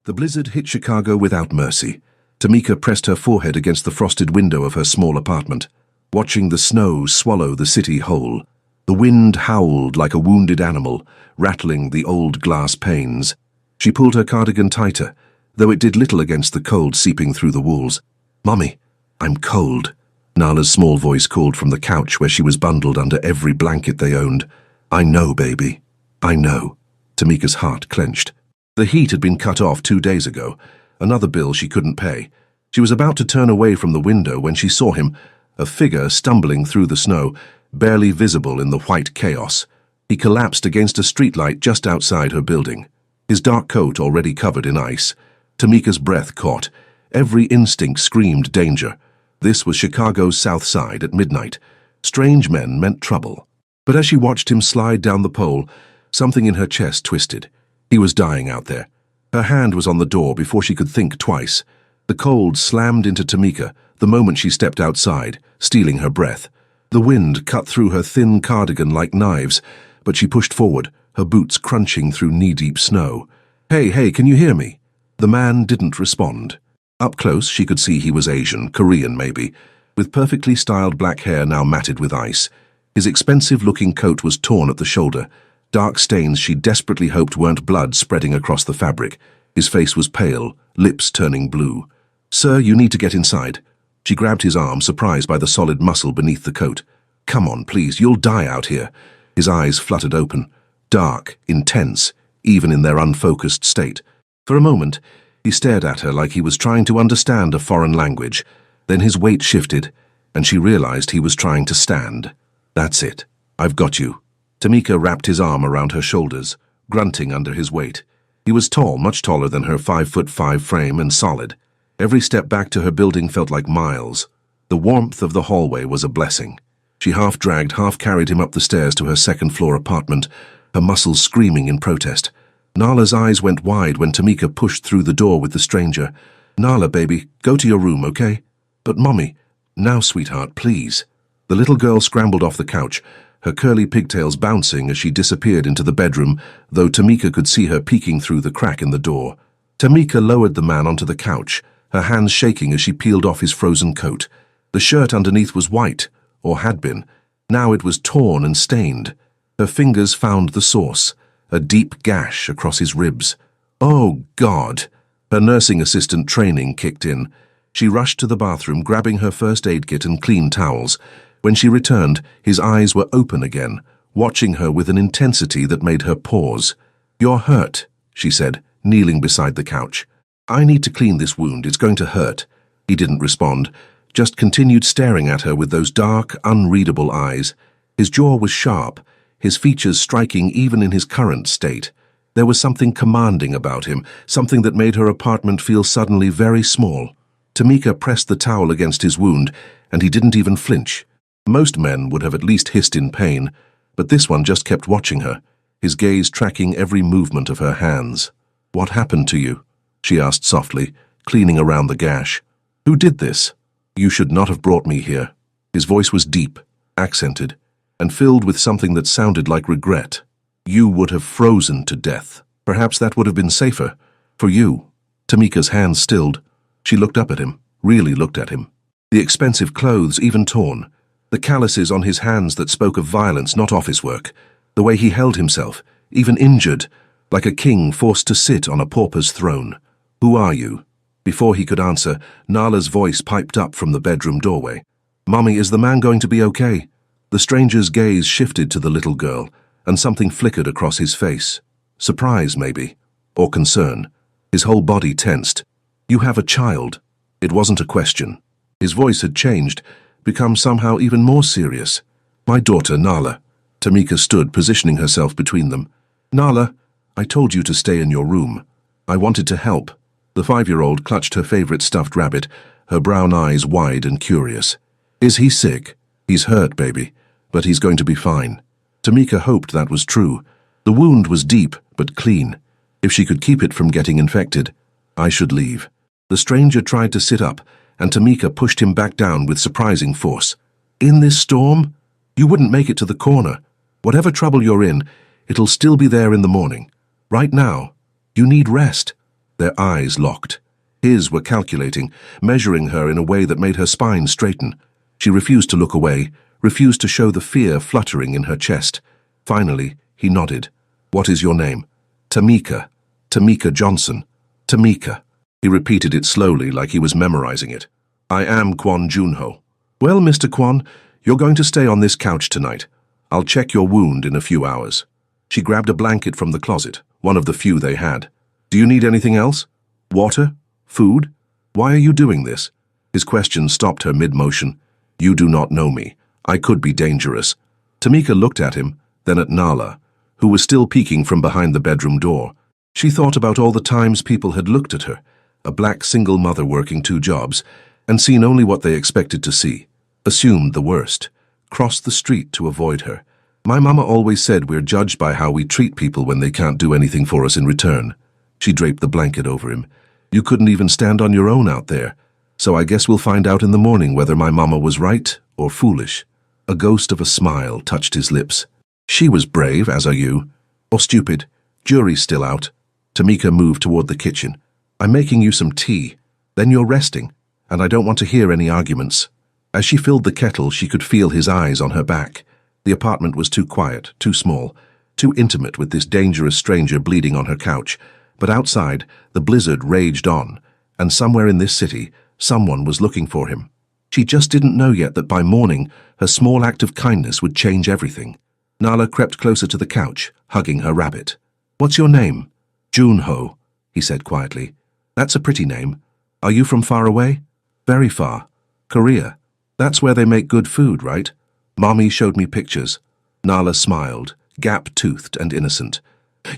The blizzard hit Chicago without mercy. Tamika pressed her forehead against the frosted window of her small apartment, watching the snow swallow the city whole. The wind howled like a wounded animal, rattling the old glass panes. She pulled her cardigan tighter, though it did little against the cold seeping through the walls. "Mommy, I'm cold," Nala's small voice called from the couch where she was bundled under every blanket they owned. "I know, baby. I know." Tamika's heart clenched. The heat had been cut off 2 days ago, another bill she couldn't pay. She was about to turn away from the window when she saw him, a figure stumbling through the snow, barely visible in the white chaos. He collapsed against a streetlight just outside her building, his dark coat already covered in ice. Tamika's breath caught. Every instinct screamed danger. This was Chicago's South Side at midnight. Strange men meant trouble. But as she watched him slide down the pole, something in her chest twisted. He was dying out there. Her hand was on the door before she could think twice. The cold slammed into Tamika the moment she stepped outside, stealing her breath. The wind cut through her thin cardigan like knives, but she pushed forward, her boots crunching through knee-deep snow. Hey, can you hear me?" The man didn't respond. Up close, she could see he was Asian, Korean maybe, with perfectly styled black hair now matted with ice. His expensive-looking coat was torn at the shoulder, dark stains she desperately hoped weren't blood spreading across the fabric. His face was pale, lips turning blue. "Sir, you need to get inside." She grabbed his arm, surprised by the solid muscle beneath the coat. "Come on, please, you'll die out here." His eyes fluttered open, dark, intense, even in their unfocused state. For a moment, he stared at her like he was trying to understand a foreign language. Then his weight shifted, and she realized he was trying to stand. "That's it. I've got you." Tamika wrapped his arm around her shoulders, grunting under his weight. He was tall, much taller than her 5'5" frame, and solid. Every step back to her building felt like miles. The warmth of the hallway was a blessing. She half-dragged, half-carried him up the stairs to her second-floor apartment, her muscles screaming in protest. Nala's eyes went wide when Tamika pushed through the door with the stranger. "Nala, baby, go to your room, okay?" "But Mommy—" "Now, sweetheart, please." The little girl scrambled off the couch, her curly pigtails bouncing as she disappeared into the bedroom, though Tamika could see her peeking through the crack in the door. Tamika lowered the man onto the couch, her hands shaking as she peeled off his frozen coat. The shirt underneath was white, or had been. Now it was torn and stained. Her fingers found the source, a deep gash across his ribs. Oh, God! Her nursing assistant training kicked in. She rushed to the bathroom, grabbing her first aid kit and clean towels. When she returned, his eyes were open again, watching her with an intensity that made her pause. "You're hurt," she said, kneeling beside the couch. "I need to clean this wound. It's going to hurt." He didn't respond, just continued staring at her with those dark, unreadable eyes. His jaw was sharp, his features striking even in his current state. There was something commanding about him, something that made her apartment feel suddenly very small. Tamika pressed the towel against his wound, and he didn't even flinch. Most men would have at least hissed in pain, but this one just kept watching her, his gaze tracking every movement of her hands. "What happened to you?" she asked softly, cleaning around the gash. "Who did this?" "You should not have brought me here." His voice was deep, accented, and filled with something that sounded like regret. "You would have frozen to death. Perhaps that would have been safer. For you." Tamika's hands stilled. She looked up at him, really looked at him. The expensive clothes even torn. The calluses on his hands that spoke of violence, not office work. The way he held himself, even injured, like a king forced to sit on a pauper's throne. "Who are you?" Before he could answer, Nala's voice piped up from the bedroom doorway. "Mommy, is the man going to be okay?" The stranger's gaze shifted to the little girl, and something flickered across his face. Surprise, maybe, or concern. His whole body tensed. "You have a child." It wasn't a question. His voice had changed, become somehow even more serious. "My daughter, Nala." Tamika stood, positioning herself between them. "Nala, I told you to stay in your room. I wanted to help." The 5-year-old clutched her favorite stuffed rabbit, her brown eyes wide and curious. "Is he sick?" "He's hurt, baby, but he's going to be fine." Tamika hoped that was true. The wound was deep, but clean. If she could keep it from getting infected, "I should leave." The stranger tried to sit up, and Tamika pushed him back down with surprising force. "In this storm? You wouldn't make it to the corner. Whatever trouble you're in, it'll still be there in the morning. Right now, you need rest." Their eyes locked. His were calculating, measuring her in a way that made her spine straighten. She refused to look away, refused to show the fear fluttering in her chest. Finally, he nodded. "What is your name?" "Tamika. Tamika Johnson. Tamika." He repeated it slowly, like he was memorizing it. "I am Kwon Junho." "Well, Mr. Kwon, you're going to stay on this couch tonight. I'll check your wound in a few hours." She grabbed a blanket from the closet, one of the few they had. "Do you need anything else? Water? Food? Why are you doing this?" His question stopped her mid-motion. "You do not know me. I could be dangerous." Tamika looked at him, then at Nala, who was still peeking from behind the bedroom door. She thought about all the times people had looked at her, a black single mother working 2 jobs, and seen only what they expected to see, assumed the worst, crossed the street to avoid her. "My mama always said we're judged by how we treat people when they can't do anything for us in return." She draped the blanket over him. "You couldn't even stand on your own out there, so I guess we'll find out in the morning whether my mama was right or foolish." A ghost of a smile touched his lips. "She was brave, as are you. Or stupid. Jury's still out." Tamika moved toward the kitchen. "I'm making you some tea. Then you're resting, and I don't want to hear any arguments." As she filled the kettle, she could feel his eyes on her back. The apartment was too quiet, too small, too intimate with this dangerous stranger bleeding on her couch. But outside, the blizzard raged on, and somewhere in this city, someone was looking for him. She just didn't know yet that by morning, her small act of kindness would change everything. Nala crept closer to the couch, hugging her rabbit. "What's your name?" "Junho," he said quietly. "That's a pretty name. Are you from far away?" "Very far. Korea. That's where they make good food, right? Mommy showed me pictures." Nala smiled, gap-toothed and innocent.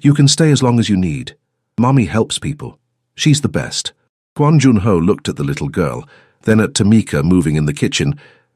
"You can stay as long as you need. Mommy helps people. She's the best." Kwon Junho looked at the little girl, then at Tamika moving in the kitchen,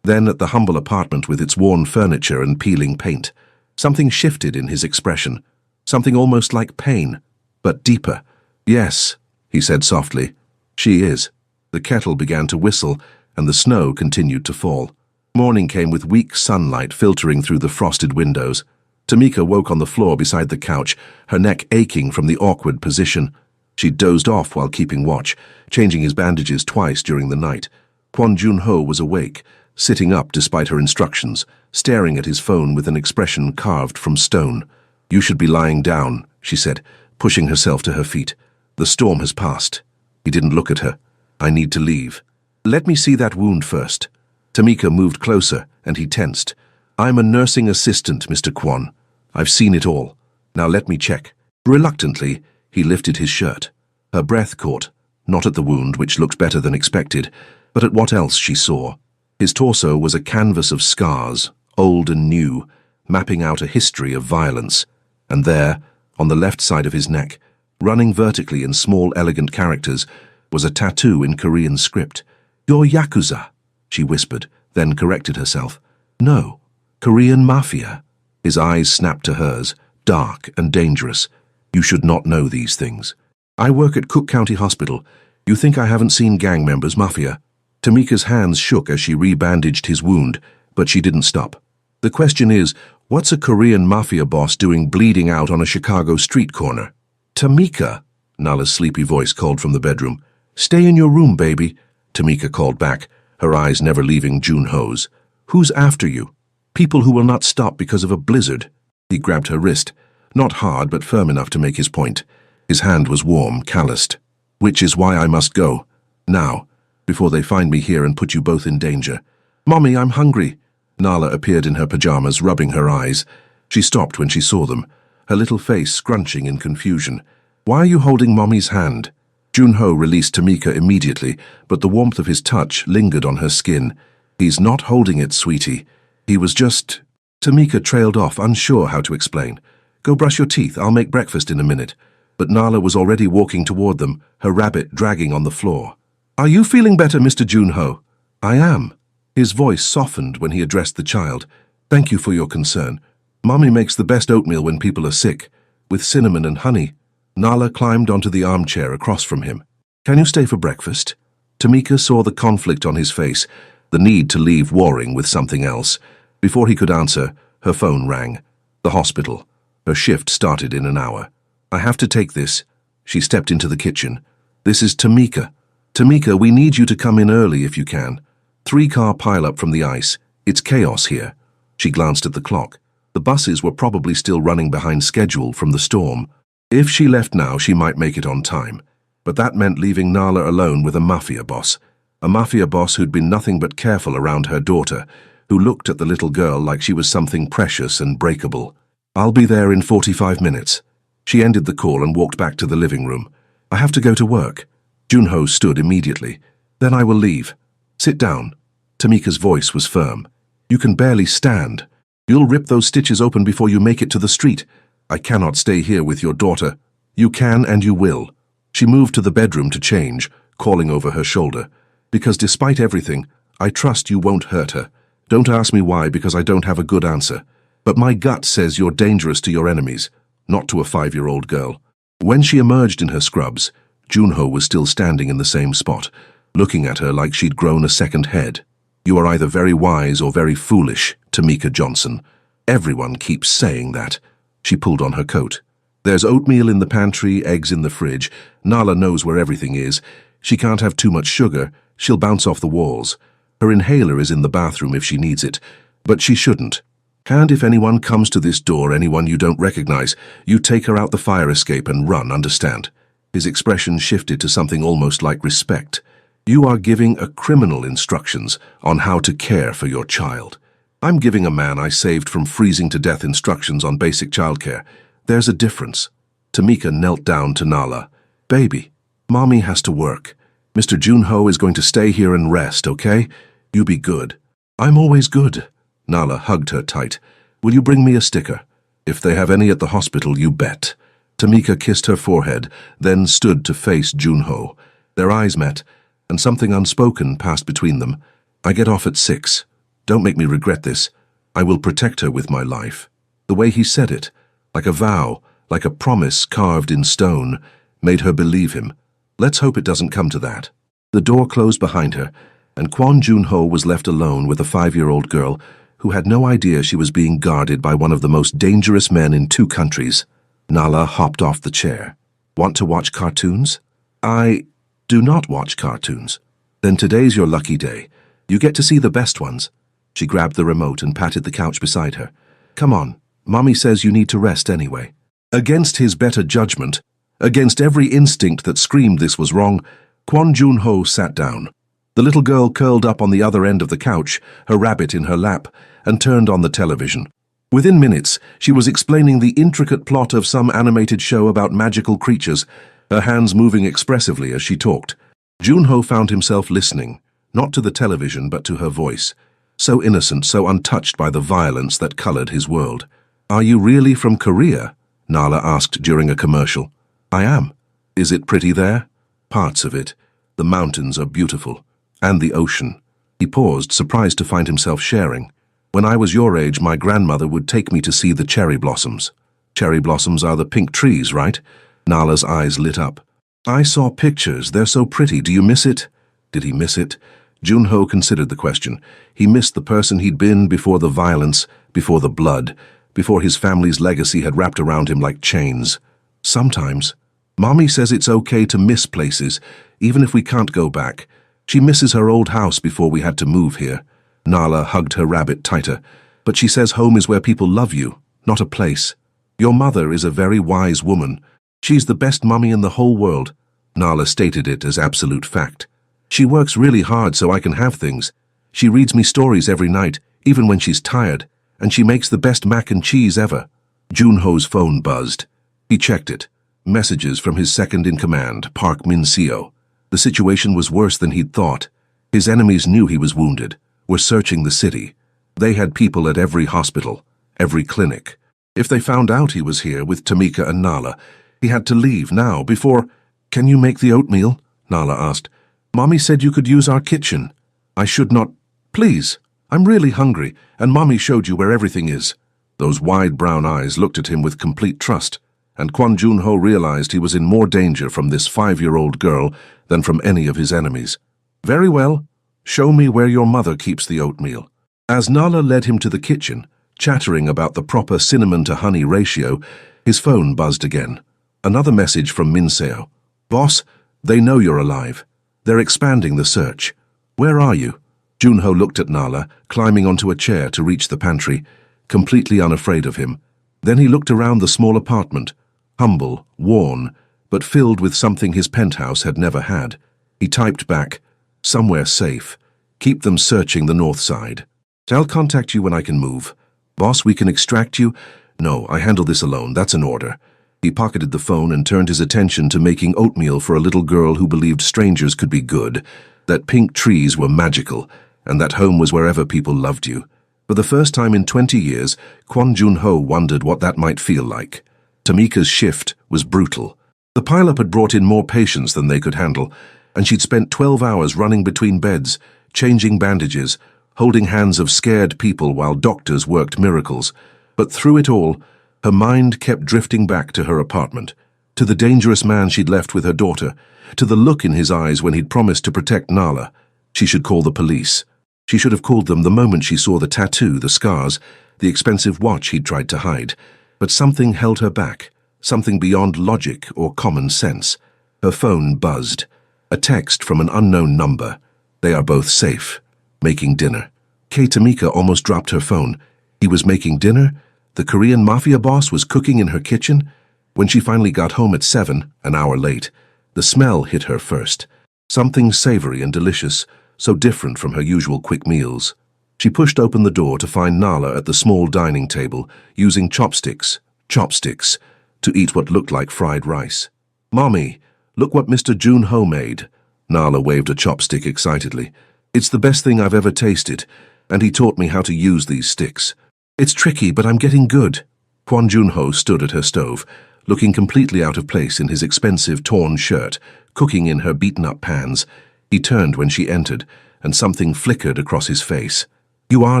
then at the humble apartment with its worn furniture and peeling paint. Something shifted in his expression, something almost like pain, but deeper. "Yes," he said softly, "she is." The kettle began to whistle, and the snow continued to fall. Morning came with weak sunlight filtering through the frosted windows. Tamika woke on the floor beside the couch, her neck aching from the awkward position. She dozed off while keeping watch, changing his bandages twice during the night. Kwon Junho was awake, sitting up despite her instructions, staring at his phone with an expression carved from stone. "You should be lying down," she said, pushing herself to her feet. "The storm has passed." He didn't look at her. "I need to leave." "Let me see that wound first." Tamika moved closer, and he tensed. "I'm a nursing assistant, Mr. Kwon. I've seen it all. Now let me check." Reluctantly, he lifted his shirt. Her breath caught, not at the wound, which looked better than expected, but at what else she saw. His torso was a canvas of scars, old and new, mapping out a history of violence. And there, on the left side of his neck, running vertically in small, elegant characters, was a tattoo in Korean script. "You're Yakuza," she whispered, then corrected herself. "No, Korean Mafia." His eyes snapped to hers, dark and dangerous. "You should not know these things. I work at Cook County Hospital. You think I haven't seen gang members, Mafia?" Tamika's hands shook as she rebandaged his wound, but she didn't stop. "The question is, what's a Korean Mafia boss doing bleeding out on a Chicago street corner?" "Tamika," Nala's sleepy voice called from the bedroom. "Stay in your room, baby," Tamika called back, her eyes never leaving Junho's. "Who's after you? People who will not stop because of a blizzard." He grabbed her wrist, not hard but firm enough to make his point. His hand was warm, calloused. "Which is why I must go. Now, before they find me here and put you both in danger." "Mommy, I'm hungry." Nala appeared in her pajamas, rubbing her eyes. She stopped when she saw them, her little face scrunching in confusion. "Why are you holding Mommy's hand?" Junho released Tamika immediately, but the warmth of his touch lingered on her skin. "He's not holding it, sweetie. He was just—" Tamika trailed off, unsure how to explain. "Go brush your teeth, I'll make breakfast in a minute." But Nala was already walking toward them, her rabbit dragging on the floor. "Are you feeling better, Mr. Junho?" "I am." His voice softened when he addressed the child. "Thank you for your concern. Mommy makes the best oatmeal when people are sick, with cinnamon and honey." Nala climbed onto the armchair across from him. "Can you stay for breakfast?" Tamika saw the conflict on his face, the need to leave warring with something else. Before he could answer, her phone rang. The hospital. Her shift started in an hour. "I have to take this." She stepped into the kitchen. "This is Tamika. Tamika, we need you to come in early if you can. 3-car pileup from the ice. It's chaos here." She glanced at the clock. The buses were probably still running behind schedule from the storm. If she left now, she might make it on time. But that meant leaving Nala alone with a Mafia boss. A Mafia boss who'd been nothing but careful around her daughter, who looked at the little girl like she was something precious and breakable. "I'll be there in 45 minutes. She ended the call and walked back to the living room. "I have to go to work." Junho stood immediately. "Then I will leave. Sit down." Tamika's voice was firm. "You can barely stand. You'll rip those stitches open before you make it to the street. I cannot stay here with your daughter." "You can and you will." She moved to the bedroom to change, calling over her shoulder. "Because despite everything, I trust you won't hurt her. Don't ask me why, because I don't have a good answer. But my gut says you're dangerous to your enemies, not to a 5-year-old girl." When she emerged in her scrubs, Junho was still standing in the same spot, looking at her like she'd grown a second head. "You are either very wise or very foolish, Tamika Johnson. Everyone keeps saying that." She pulled on her coat. "There's oatmeal in the pantry, eggs in the fridge. Nala knows where everything is. She can't have too much sugar. She'll bounce off the walls. Her inhaler is in the bathroom if she needs it. But she shouldn't. And if anyone comes to this door, anyone you don't recognize, you take her out the fire escape and run, understand?" His expression shifted to something almost like respect. "You are giving a criminal instructions on how to care for your child. I'm giving a man I saved from freezing to death instructions on basic childcare. There's a difference." Tamika knelt down to Nala. "Baby, Mommy has to work. Mr. Junho is going to stay here and rest, okay? You be good." "I'm always good." Nala hugged her tight. "Will you bring me a sticker?" "If they have any at the hospital, you bet." Tamika kissed her forehead, then stood to face Junho. Their eyes met, and something unspoken passed between them. "I get off at 6. Don't make me regret this. I will protect her with my life." The way he said it, like a vow, like a promise carved in stone, made her believe him. Let's hope it doesn't come to that. The door closed behind her, and Kwon Junho was left alone with a 5-year-old girl who had no idea she was being guarded by one of the most dangerous men in 2 countries. Nala hopped off the chair. "Want to watch cartoons?" "I do not watch cartoons." "Then today's your lucky day. You get to see the best ones." She grabbed the remote and patted the couch beside her. "Come on, Mommy says you need to rest anyway." Against his better judgment, against every instinct that screamed this was wrong, Kwon Junho sat down. The little girl curled up on the other end of the couch, her rabbit in her lap, and turned on the television. Within minutes, she was explaining the intricate plot of some animated show about magical creatures, her hands moving expressively as she talked. Junho found himself listening, not to the television but to her voice. So innocent, so untouched by the violence that colored his world. "Are you really from Korea?" Nala asked during a commercial. "I am." "Is it pretty there?" "Parts of it. The mountains are beautiful. And the ocean." He paused, surprised to find himself sharing. "When I was your age, my grandmother would take me to see the cherry blossoms." "Cherry blossoms are the pink trees, right?" Nala's eyes lit up. "I saw pictures. They're so pretty. Do you miss it?" Did he miss it? Junho considered the question. He missed the person he'd been before the violence, before the blood, before his family's legacy had wrapped around him like chains. "Sometimes. Mommy says it's okay to miss places, even if we can't go back. She misses her old house before we had to move here." Nala hugged her rabbit tighter. "But she says home is where people love you, not a place. Your mother is a very wise woman. She's the best mummy in the whole world." Nala stated it as absolute fact. "She works really hard so I can have things. She reads me stories every night, even when she's tired, and she makes the best mac and cheese ever." Junho's phone buzzed. He checked it. Messages from his second-in-command, Park Min-seo. The situation was worse than he'd thought. His enemies knew he was wounded, were searching the city. They had people at every hospital, every clinic. If they found out he was here with Tamika and Nala, he had to leave now before— "Can you make the oatmeal?" Nala asked. "Mommy said you could use our kitchen." "I should not— Please, I'm really hungry, and Mommy showed you where everything is." Those wide brown eyes looked at him with complete trust, and Kwon Junho realized he was in more danger from this 5-year-old girl than from any of his enemies. "Very well. Show me where your mother keeps the oatmeal." As Nala led him to the kitchen, chattering about the proper cinnamon-to-honey ratio, his phone buzzed again. Another message from Minseo. Boss, they know you're alive. They're expanding the search. Where are you? Junho looked at Nala, climbing onto a chair to reach the pantry, completely unafraid of him. Then he looked around the small apartment, humble, worn, but filled with something his penthouse had never had. He typed back, somewhere safe. Keep them searching the north side. I'll contact you when I can move. Boss, we can extract you. No, I handle this alone. That's an order. He pocketed the phone and turned his attention to making oatmeal for a little girl who believed strangers could be good, that pink trees were magical, and that home was wherever people loved you. For the first time in 20 years, Kwon Junho wondered what that might feel like. Tamika's shift was brutal. The pileup had brought in more patients than they could handle, and she'd spent 12 hours running between beds, changing bandages, holding hands of scared people while doctors worked miracles. But through it all, her mind kept drifting back to her apartment, to the dangerous man she'd left with her daughter, to the look in his eyes when he'd promised to protect Nala. She should call the police. She should have called them the moment she saw the tattoo, the scars, the expensive watch he'd tried to hide. But something held her back, something beyond logic or common sense. Her phone buzzed. A text from an unknown number. They are both safe. Making dinner. Tamika almost dropped her phone. He was making dinner? The Korean Mafia boss was cooking in her kitchen? When she finally got home at 7, an hour late, the smell hit her first. Something savory and delicious, so different from her usual quick meals. She pushed open the door to find Nala at the small dining table, using chopsticks, to eat what looked like fried rice. Mommy, look what Mr. Junho made. Nala waved a chopstick excitedly. It's the best thing I've ever tasted, and he taught me how to use these sticks. It's tricky, but I'm getting good. Kwon Junho stood at her stove, looking completely out of place in his expensive torn shirt, cooking in her beaten-up pans. He turned when she entered, and something flickered across his face. You are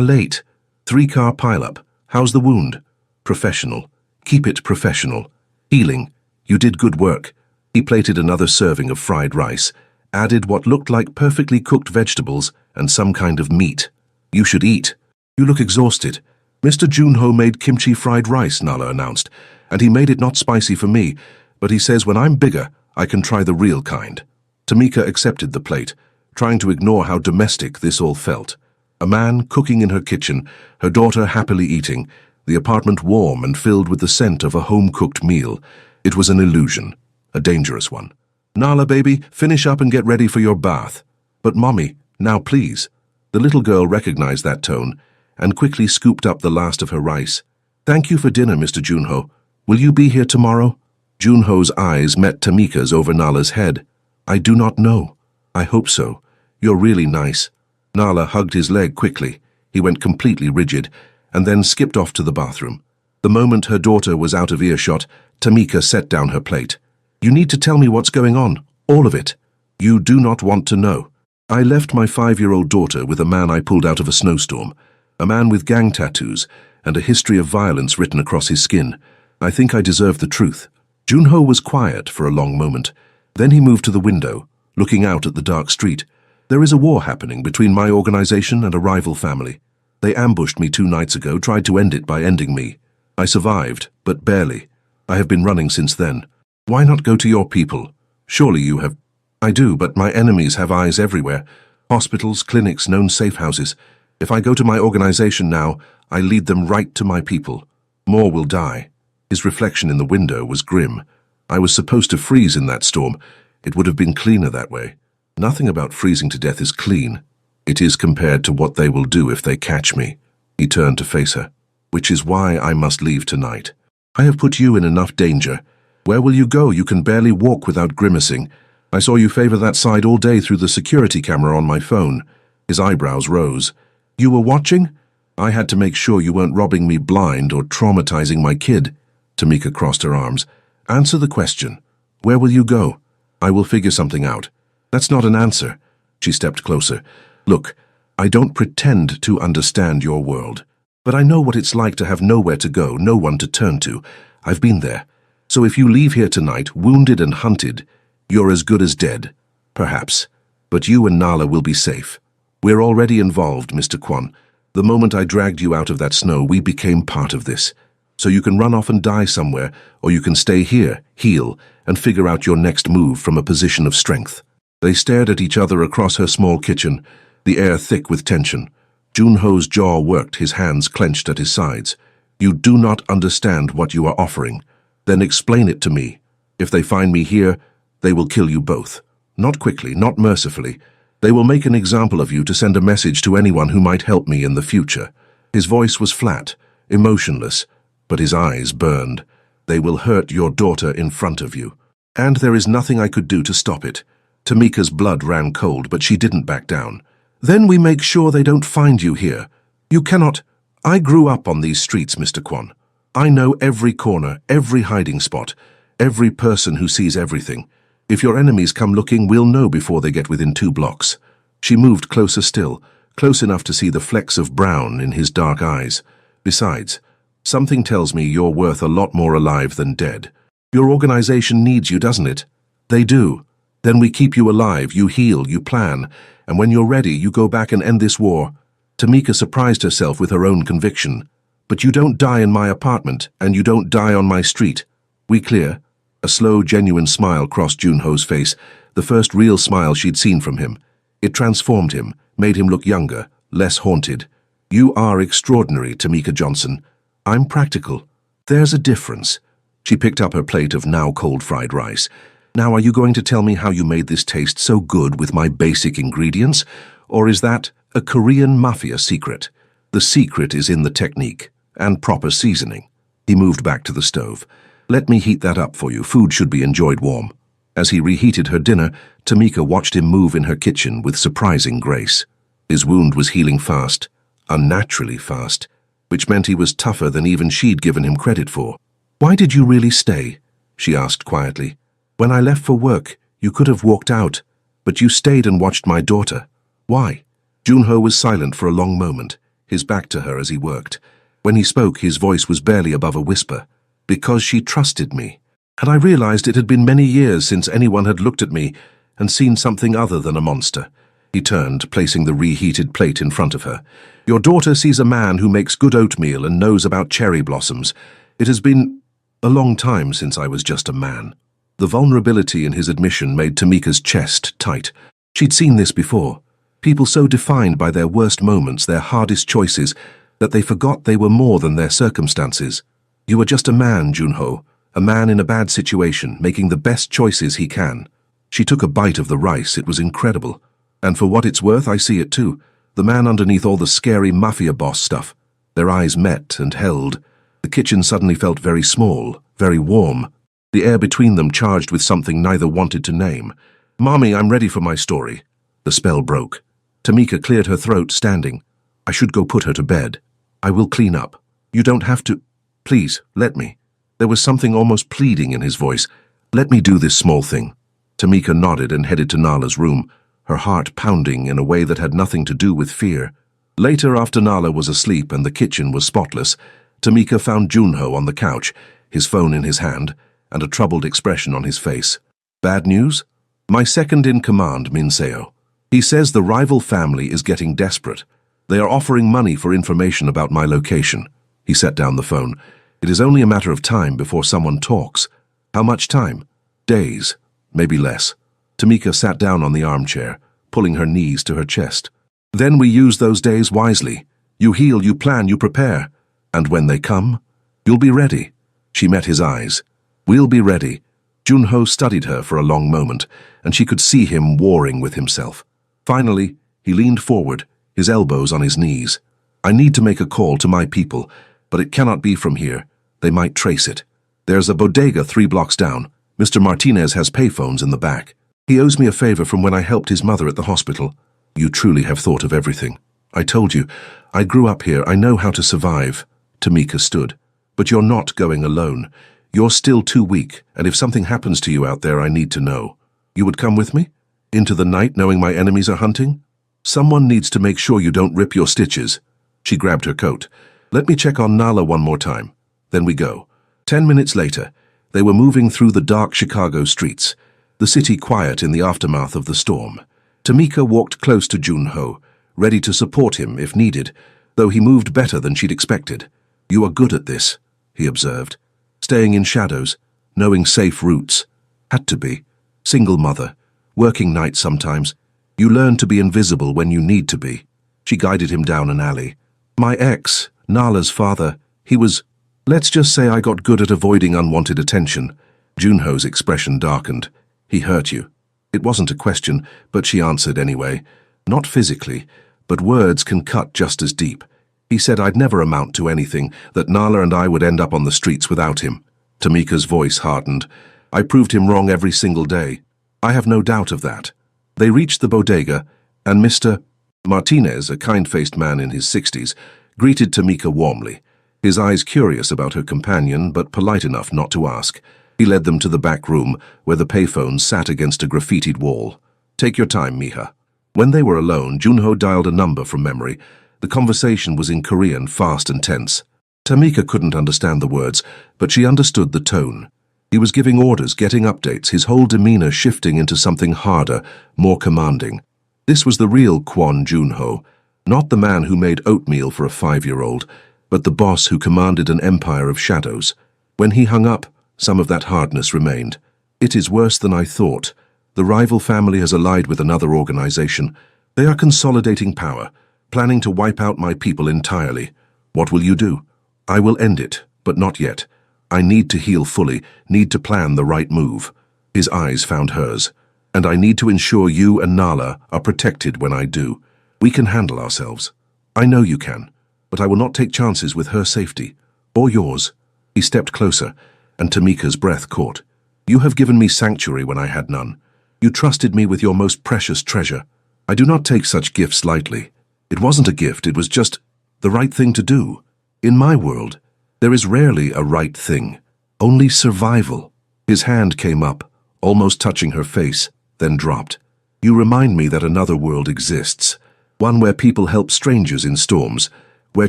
late. 3-car pileup. How's the wound? Professional. Keep it professional. Healing. You did good work. He plated another serving of fried rice, added what looked like perfectly cooked vegetables and some kind of meat. You should eat. You look exhausted. Mr. Junho made kimchi fried rice, Nala announced, and he made it not spicy for me, but he says when I'm bigger, I can try the real kind. Tamika accepted the plate, trying to ignore how domestic this all felt. A man cooking in her kitchen, her daughter happily eating, the apartment warm and filled with the scent of a home-cooked meal. It was an illusion, a dangerous one. Nala, baby, finish up and get ready for your bath. But Mommy, now please. The little girl recognized that tone and quickly scooped up the last of her rice. Thank you for dinner, Mr. Junho. Will you be here tomorrow? Junho's eyes met Tamika's over Nala's head. I do not know. I hope so. You're really nice. Nala hugged his leg quickly. He went completely rigid, and then skipped off to the bathroom. The moment her daughter was out of earshot, Tamika set down her plate. You need to tell me what's going on, all of it. You do not want to know. I left my 5-year-old daughter with a man I pulled out of a snowstorm, a man with gang tattoos and a history of violence written across his skin. I think I deserve the truth. Junho was quiet for a long moment. Then he moved to the window, looking out at the dark street. There is a war happening between my organization and a rival family. They ambushed me 2 nights ago, tried to end it by ending me. I survived, but barely. I have been running since then. Why not go to your people? Surely you have... I do, but my enemies have eyes everywhere. Hospitals, clinics, known safe houses. If I go to my organization now, I lead them right to my people. More will die. His reflection in the window was grim. I was supposed to freeze in that storm. It would have been cleaner that way. Nothing about freezing to death is clean. It is compared to what they will do if they catch me. He turned to face her. Which is why I must leave tonight. I have put you in enough danger. Where will you go? You can barely walk without grimacing. I saw you favor that side all day through the security camera on my phone. His eyebrows rose. You were watching? I had to make sure you weren't robbing me blind or traumatizing my kid. Tamika crossed her arms. Answer the question. Where will you go? I will figure something out. That's not an answer. She stepped closer. Look, I don't pretend to understand your world, but I know what it's like to have nowhere to go, no one to turn to. I've been there. So if you leave here tonight, wounded and hunted, you're as good as dead. Perhaps. But you and Nala will be safe. We're already involved, Mr. Kwon. The moment I dragged you out of that snow, we became part of this. So you can run off and die somewhere, or you can stay here, heal, and figure out your next move from a position of strength. They stared at each other across her small kitchen, the air thick with tension. Junho's jaw worked, his hands clenched at his sides. You do not understand what you are offering. Then explain it to me. If they find me here, they will kill you both. Not quickly, not mercifully. They will make an example of you to send a message to anyone who might help me in the future. His voice was flat, emotionless, but his eyes burned. They will hurt your daughter in front of you. And there is nothing I could do to stop it. Tamika's blood ran cold, but she didn't back down. Then we make sure they don't find you here. You cannot... I grew up on these streets, Mr. Kwon. I know every corner, every hiding spot, every person who sees everything. If your enemies come looking, we'll know before they get within 2 blocks. She moved closer still, close enough to see the flecks of brown in his dark eyes. Besides, something tells me you're worth a lot more alive than dead. Your organization needs you, doesn't it? They do. Then we keep you alive, you heal, you plan, and when you're ready, you go back and end this war. Tamika surprised herself with her own conviction. But you don't die in my apartment, and you don't die on my street. We clear? A slow, genuine smile crossed Junho's face, the first real smile she'd seen from him. It transformed him, made him look younger, less haunted. You are extraordinary, Tamika Johnson. I'm practical. There's a difference. She picked up her plate of now cold fried rice. Now, are you going to tell me how you made this taste so good with my basic ingredients? Or is that a Korean Mafia secret? The secret is in the technique and proper seasoning. He moved back to the stove. Let me heat that up for you. Food should be enjoyed warm. As he reheated her dinner, Tamika watched him move in her kitchen with surprising grace. His wound was healing fast, unnaturally fast, which meant he was tougher than even she'd given him credit for. Why did you really stay? She asked quietly. When I left for work, you could have walked out, but you stayed and watched my daughter. Why? Junho was silent for a long moment, his back to her as he worked. When he spoke, his voice was barely above a whisper. Because she trusted me. And I realized it had been many years since anyone had looked at me and seen something other than a monster. He turned, placing the reheated plate in front of her. Your daughter sees a man who makes good oatmeal and knows about cherry blossoms. It has been a long time since I was just a man. The vulnerability in his admission made Tamika's chest tight. She'd seen this before. People so defined by their worst moments, their hardest choices, that they forgot they were more than their circumstances. You are just a man, Junho, a man in a bad situation, making the best choices he can. She took a bite of the rice. It was incredible. And for what it's worth, I see it too. The man underneath all the scary mafia boss stuff. Their eyes met and held. The kitchen suddenly felt very small, very warm. The air between them charged with something neither wanted to name. Mommy, I'm ready for my story. The spell broke. Tamika cleared her throat, standing. I should go put her to bed. I will clean up. You don't have to... Please, let me. There was something almost pleading in his voice. Let me do this small thing. Tamika nodded and headed to Nala's room, her heart pounding in a way that had nothing to do with fear. Later, after Nala was asleep and the kitchen was spotless, Tamika found Junho on the couch, his phone in his hand, and a troubled expression on his face. Bad news? My second-in-command, Min Seo. He says the rival family is getting desperate. They are offering money for information about my location. He set down the phone. It is only a matter of time before someone talks. How much time? Days, maybe less. Tamika sat down on the armchair, pulling her knees to her chest. Then we use those days wisely. You heal, you plan, you prepare. And when they come, you'll be ready. She met his eyes. We'll be ready. Junho studied her for a long moment, and she could see him warring with himself. Finally, he leaned forward, his elbows on his knees. I need to make a call to my people, but it cannot be from here. They might trace it. There's a bodega 3 blocks down. Mr. Martinez has payphones in the back. He owes me a favor from when I helped his mother at the hospital. You truly have thought of everything. I told you, I grew up here. I know how to survive. Tamika stood. But you're not going alone. You're still too weak, and if something happens to you out there, I need to know. You would come with me? Into the night, knowing my enemies are hunting? Someone needs to make sure you don't rip your stitches. She grabbed her coat. Let me check on Nala one more time. Then we go. 10 minutes later, they were moving through the dark Chicago streets, the city quiet in the aftermath of the storm. Tamika walked close to Junho, ready to support him if needed, though he moved better than she'd expected. You are good at this. he observed. Staying in shadows, knowing safe routes. Had to be. Single mother, working nights sometimes. You learn to be invisible when you need to be. She guided him down an alley. My ex, Nala's father, he was... Let's just say I got good at avoiding unwanted attention. Junho's expression darkened. He hurt you. It wasn't a question, but she answered anyway. Not physically, but words can cut just as deep. He said I'd never amount to anything, that Nala and I would end up on the streets without him. Tamika's voice hardened. I proved him wrong every single day. I have no doubt of that. They reached the bodega, and Mr. Martinez, a kind-faced man in his 60s, greeted Tamika warmly, his eyes curious about her companion but polite enough not to ask. He led them to the back room, where the payphone sat against a graffitied wall. Take your time, Mija. When they were alone, Junho dialed a number from memory. The conversation was in Korean, fast and tense. Tamika couldn't understand the words, but she understood the tone. He was giving orders, getting updates, his whole demeanor shifting into something harder, more commanding. This was the real Kwon Junho, not the man who made oatmeal for a 5-year-old, but the boss who commanded an empire of shadows. When he hung up, some of that hardness remained. It is worse than I thought. The rival family has allied with another organization. They are consolidating power, planning to wipe out my people entirely. What will you do? I will end it, but not yet. I need to heal fully, need to plan the right move. His eyes found hers. And I need to ensure you and Nala are protected when I do. We can handle ourselves. I know you can, but I will not take chances with her safety, or yours. He stepped closer, and Tamika's breath caught. You have given me sanctuary when I had none. You trusted me with your most precious treasure. I do not take such gifts lightly. It wasn't a gift, it was just the right thing to do. In my world, there is rarely a right thing, only survival. His hand came up, almost touching her face, then dropped. You remind me that another world exists, one where people help strangers in storms, where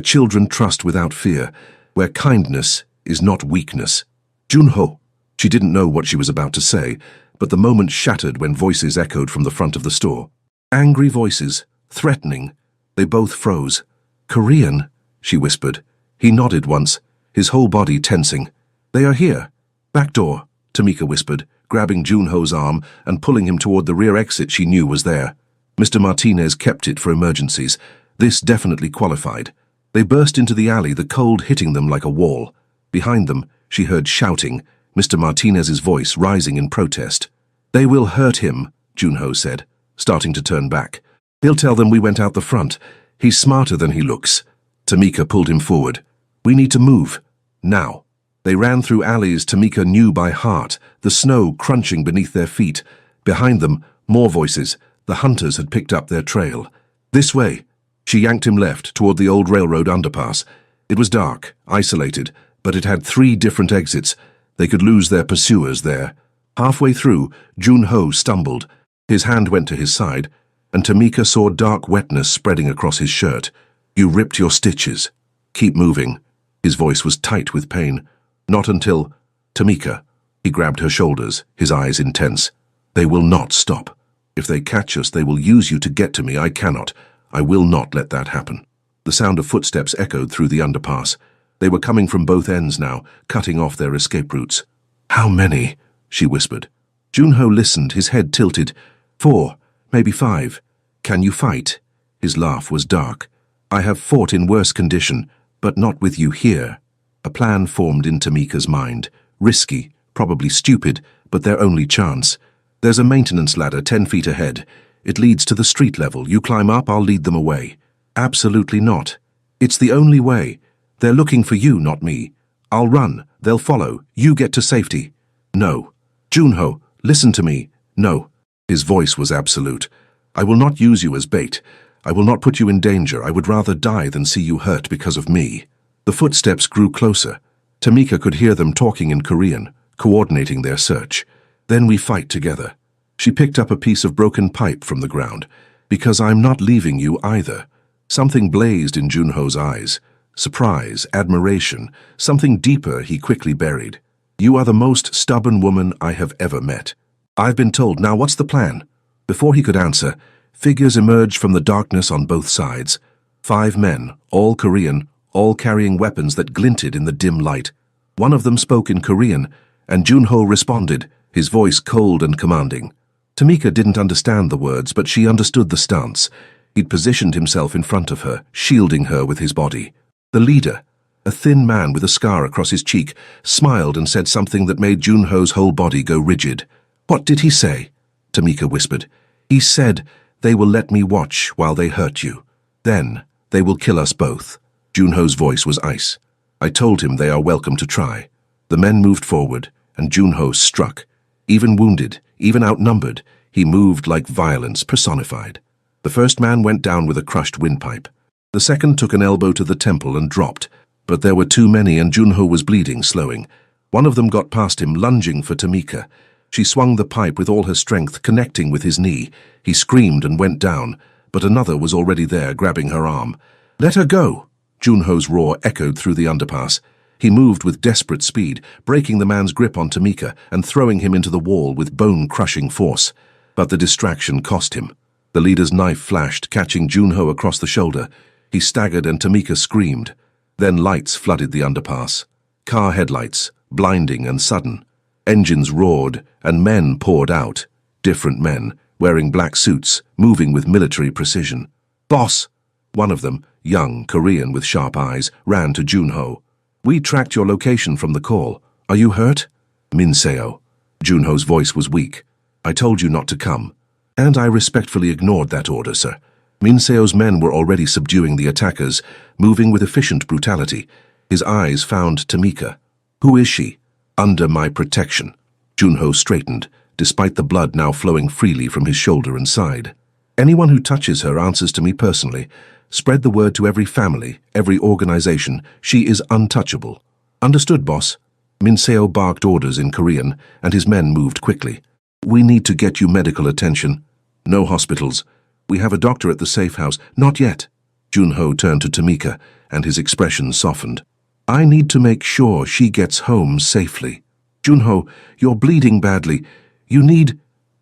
children trust without fear, where kindness is not weakness. Junho. She didn't know what she was about to say, but the moment shattered when voices echoed from the front of the store. Angry voices, threatening. They both froze. Korean, she whispered. He nodded once, his whole body tensing. They are here. Back door, Tamika whispered, grabbing Junho's arm and pulling him toward the rear exit she knew was there. Mr. Martinez kept it for emergencies. This definitely qualified. They burst into the alley, the cold hitting them like a wall. Behind them, she heard shouting, Mr. Martinez's voice rising in protest. They will hurt him, Junho said, starting to turn back. He'll tell them we went out the front. He's smarter than he looks. Tamika pulled him forward. We need to move. Now. They ran through alleys Tamika knew by heart, the snow crunching beneath their feet. Behind them, more voices. The hunters had picked up their trail. This way. She yanked him left, toward the old railroad underpass. It was dark, isolated, but it had 3 different exits. They could lose their pursuers there. Halfway through, Junho stumbled. His hand went to his side, and Tamika saw dark wetness spreading across his shirt. You ripped your stitches. Keep moving. His voice was tight with pain. Not until... Tamika. He grabbed her shoulders, his eyes intense. They will not stop. If they catch us, they will use you to get to me. I cannot. I will not let that happen. The sound of footsteps echoed through the underpass. They were coming from both ends now, cutting off their escape routes. How many? She whispered. Junho listened, his head tilted. 4, maybe 5. Can you fight? His laugh was dark. I have fought in worse condition, but not with you here. A plan formed in Tamika's mind. Risky, probably stupid, but their only chance. There's a maintenance ladder 10 feet ahead. It leads to the street level. You climb up, I'll lead them away. Absolutely not. It's the only way. They're looking for you, not me. I'll run. They'll follow. You get to safety. No. Junho, listen to me. No. His voice was absolute. I will not use you as bait. I will not put you in danger. I would rather die than see you hurt because of me. The footsteps grew closer. Tamika could hear them talking in Korean, coordinating their search. Then we fight together. She picked up a piece of broken pipe from the ground. Because I'm not leaving you either. Something blazed in Junho's eyes. Surprise, admiration, something deeper he quickly buried. You are the most stubborn woman I have ever met. I've been told, now what's the plan? Before he could answer, figures emerged from the darkness on both sides. 5 men, all Korean, all carrying weapons that glinted in the dim light. One of them spoke in Korean, and Junho responded, his voice cold and commanding. Tamika didn't understand the words, but she understood the stance. He'd positioned himself in front of her, shielding her with his body. The leader, a thin man with a scar across his cheek, smiled and said something that made Junho's whole body go rigid. "What did he say?" Tamika whispered. "He said, they will let me watch while they hurt you. Then, they will kill us both." Junho's voice was ice. "I told him they are welcome to try." The men moved forward, and Junho struck. Even wounded, even outnumbered, he moved like violence personified. The first man went down with a crushed windpipe. The second took an elbow to the temple and dropped, but there were too many and Junho was bleeding, slowing. One of them got past him, lunging for Tamika. She swung the pipe with all her strength, connecting with his knee. He screamed and went down, but another was already there, grabbing her arm. "Let her go!" Junho's roar echoed through the underpass. He moved with desperate speed, breaking the man's grip on Tamika and throwing him into the wall with bone-crushing force. But the distraction cost him. The leader's knife flashed, catching Junho across the shoulder. He staggered and Tamika screamed. Then lights flooded the underpass. Car headlights, blinding and sudden. Engines roared, and men poured out. Different men, wearing black suits, moving with military precision. "Boss!" One of them, young, Korean with sharp eyes, ran to Junho. "We tracked your location from the call. Are you hurt?" "Minseo." Junho's voice was weak. "I told you not to come. And I respectfully ignored that order, sir." Minseo's men were already subduing the attackers, moving with efficient brutality. His eyes found Tamika. "Who is she?" "Under my protection." Junho straightened, despite the blood now flowing freely from his shoulder and side. "Anyone who touches her answers to me personally. Spread the word to every family, every organization. She is untouchable." "Understood, boss." Minseo barked orders in Korean, and his men moved quickly. "We need to get you medical attention." "No hospitals. We have a doctor at the safe house." "Not yet." Junho turned to Tamika, and his expression softened. "I need to make sure she gets home safely." "Junho, you're bleeding badly.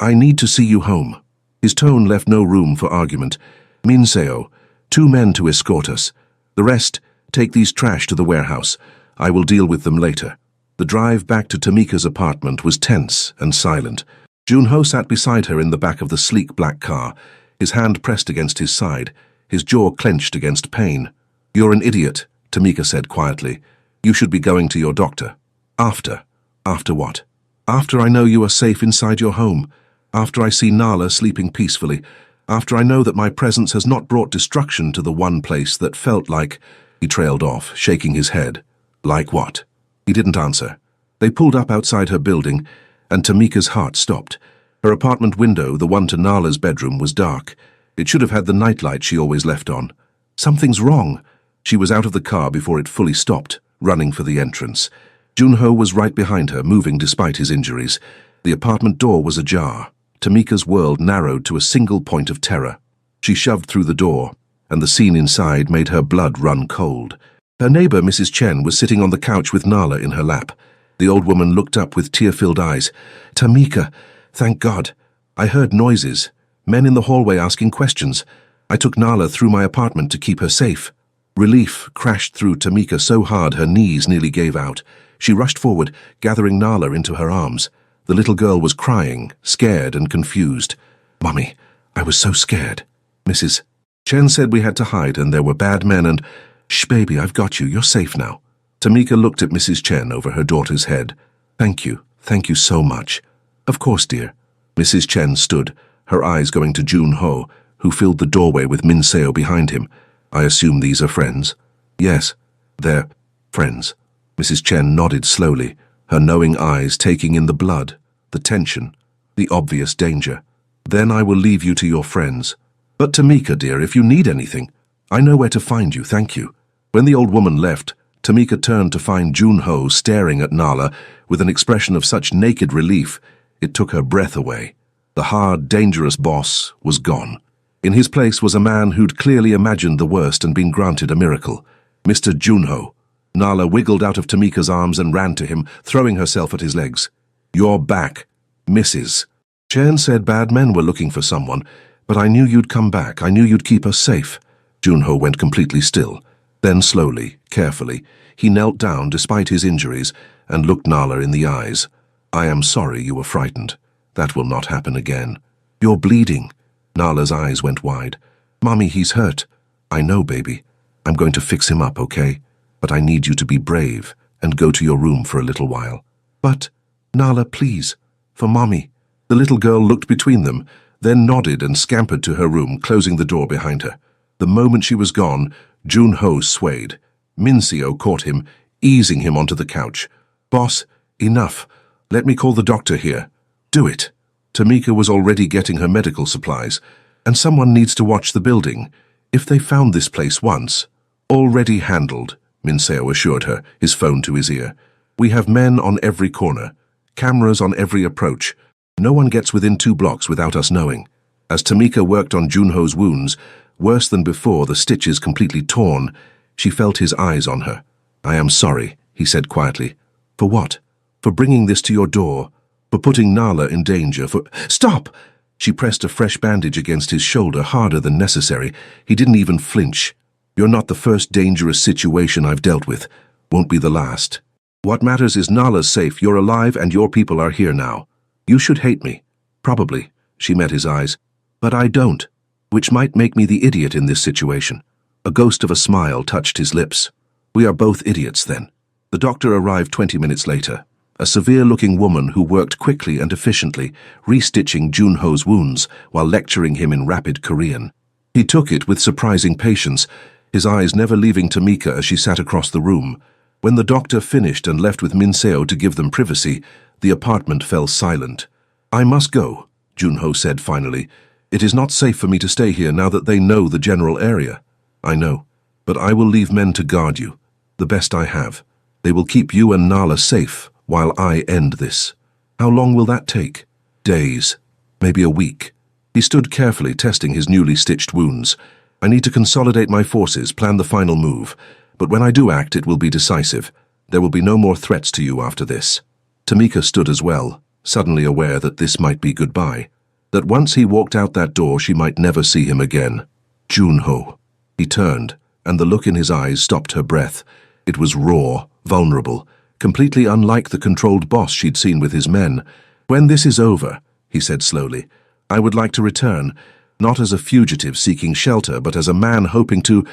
I need to see you home." His tone left no room for argument. "Minseo, 2 men to escort us. The rest, take these trash to the warehouse. I will deal with them later." The drive back to Tamika's apartment was tense and silent. Junho sat beside her in the back of the sleek black car, his hand pressed against his side, his jaw clenched against pain. "You're an idiot," Tamika said quietly. "You should be going to your doctor." "After." "After what?" "After I know you are safe inside your home. After I see Nala sleeping peacefully. After I know that my presence has not brought destruction to the one place that felt like—" He trailed off, shaking his head. "Like what?" He didn't answer. They pulled up outside her building, and Tamika's heart stopped. Her apartment window, the one to Nala's bedroom, was dark. It should have had the nightlight she always left on. "Something's wrong." She was out of the car before it fully stopped, running for the entrance. Junho was right behind her, moving despite his injuries. The apartment door was ajar. Tamika's world narrowed to a single point of terror. She shoved through the door, and the scene inside made her blood run cold. Her neighbor, Mrs. Chen, was sitting on the couch with Nala in her lap. The old woman looked up with tear-filled eyes. "Tamika, thank God. I heard noises, men in the hallway asking questions. I took Nala through my apartment to keep her safe." Relief crashed through Tamika so hard her knees nearly gave out. She rushed forward, gathering Nala into her arms. The little girl was crying, scared and confused. "Mummy, I was so scared." "Mrs. Chen said we had to hide and there were bad men and—" "Shh, baby, I've got you. You're safe now." Tamika looked at Mrs. Chen over her daughter's head. Thank you so much." "Of course, dear." Mrs. Chen stood, her eyes going to Junho, who filled the doorway with Minseo behind him. "I assume these are friends?" "Yes, they're friends." Mrs. Chen nodded slowly, her knowing eyes taking in the blood, the tension, the obvious danger. "Then I will leave you to your friends. But Tamika, dear, if you need anything, I know where to find you, thank you." When the old woman left, Tamika turned to find Junho staring at Nala with an expression of such naked relief, it took her breath away. The hard, dangerous boss was gone. In his place was a man who'd clearly imagined the worst and been granted a miracle. Mr. Junho. Nala wiggled out of Tamika's arms and ran to him, throwing herself at his legs. "You're back, Mrs. Chen said bad men were looking for someone, but I knew you'd come back. I knew you'd keep us safe." Junho went completely still. Then slowly, carefully, he knelt down despite his injuries and looked Nala in the eyes. "I am sorry you were frightened. That will not happen again." "You're bleeding." Nala's eyes went wide. "Mommy, he's hurt." "I know, baby. I'm going to fix him up, okay? But I need you to be brave and go to your room for a little while." "But, Nala, please, for Mommy." The little girl looked between them, then nodded and scampered to her room, closing the door behind her. The moment she was gone, Junho swayed. Minseo caught him, easing him onto the couch. "Boss, enough. Let me call the doctor here." "Do it." Tamika was already getting her medical supplies, and someone needs to watch the building. If they found this place once. "Already handled," Minseo assured her, his phone to his ear. "We have men on every corner, cameras on every approach. No one gets within 2 blocks without us knowing." As Tamika worked on Junho's wounds, worse than before, the stitches completely torn, she felt his eyes on her. "I am sorry," he said quietly. "For what? For bringing this to your door? For putting Nala in danger? For—" "Stop!" She pressed a fresh bandage against his shoulder, harder than necessary. He didn't even flinch. "You're not the first dangerous situation I've dealt with. Won't be the last. What matters is Nala's safe. You're alive and your people are here now. You should hate me. Probably." She met his eyes. "But I don't. Which might make me the idiot in this situation." A ghost of a smile touched his lips. "We are both idiots, then." The doctor arrived 20 minutes later. A severe-looking woman who worked quickly and efficiently, restitching Junho's wounds while lecturing him in rapid Korean. He took it with surprising patience, his eyes never leaving Tamika as she sat across the room. When the doctor finished and left with Minseo to give them privacy, the apartment fell silent. "I must go," Junho said finally. "It is not safe for me to stay here now that they know the general area." "I know, but I will leave men to guard you, the best I have. They will keep you and Nala safe while I end this." "How long will that take?" "Days, maybe a week." He stood carefully testing his newly stitched wounds. "I need to consolidate my forces, plan the final move. But when I do act, it will be decisive. There will be no more threats to you after this." Tamika stood as well, suddenly aware that this might be goodbye. That once he walked out that door, she might never see him again. Junho. He turned, and the look in his eyes stopped her breath. It was raw, vulnerable, completely unlike the controlled boss she'd seen with his men. "When this is over," he said slowly, "I would like to return, not as a fugitive seeking shelter, but as a man hoping to